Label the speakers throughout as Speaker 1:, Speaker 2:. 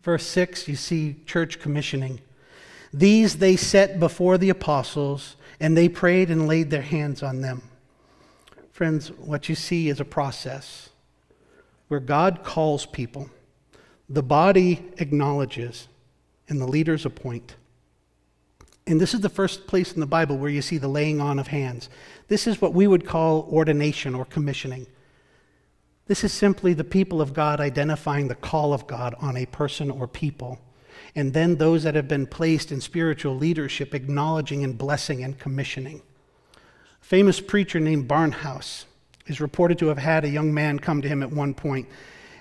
Speaker 1: Verse 6, you see church commissioning. These they set before the apostles, and they prayed and laid their hands on them. Friends, what you see is a process where God calls people, the body acknowledges, and the leaders appoint. And this is the first place in the Bible where you see the laying on of hands. This is what we would call ordination or commissioning. This is simply the people of God identifying the call of God on a person or people, and then those that have been placed in spiritual leadership acknowledging and blessing and commissioning. A famous preacher named Barnhouse is reported to have had a young man come to him at one point,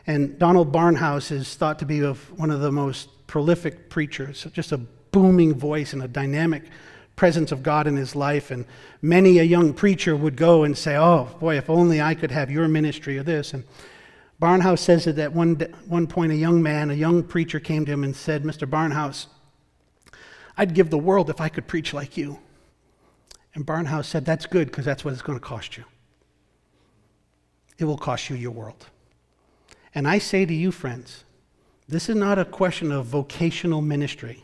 Speaker 1: and Donald Barnhouse is thought to be one of the most prolific preachers, just a booming voice and a dynamic presence of God in his life. And many a young preacher would go and say, oh boy, if only I could have your ministry or this. And Barnhouse says that at one point a young preacher came to him and said, Mr. Barnhouse, I'd give the world if I could preach like you. And Barnhouse said, that's good, because that's what it's going to cost you. It will cost you your world. And I say to you, friends, this is not a question of vocational ministry.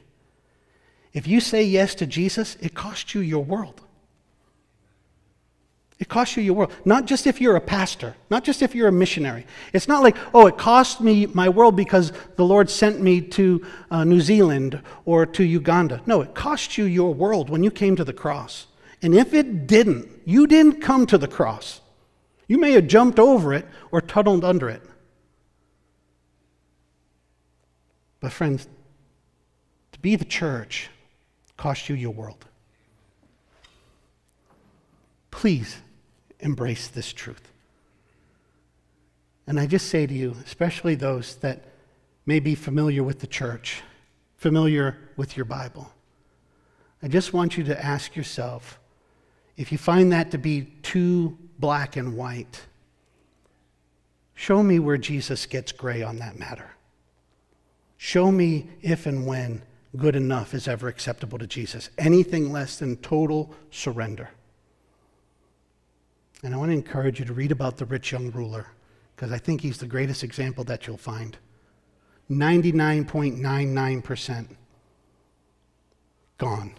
Speaker 1: If you say yes to Jesus, it costs you your world. It costs you your world. Not just if you're a pastor, not just if you're a missionary. It's not like, oh, it cost me my world because the Lord sent me to New Zealand or to Uganda. No, it cost you your world when you came to the cross. And if it didn't, you didn't come to the cross. You may have jumped over it or tunneled under it. But friends, to be the church costs you your world. Please embrace this truth. And I just say to you, especially those that may be familiar with the church, familiar with your Bible, I just want you to ask yourself, if you find that to be too black and white, show me where Jesus gets gray on that matter. Show me if and when good enough is ever acceptable to Jesus. Anything less than total surrender. And I want to encourage you to read about the rich young ruler, because I think he's the greatest example that you'll find. 99.99% gone.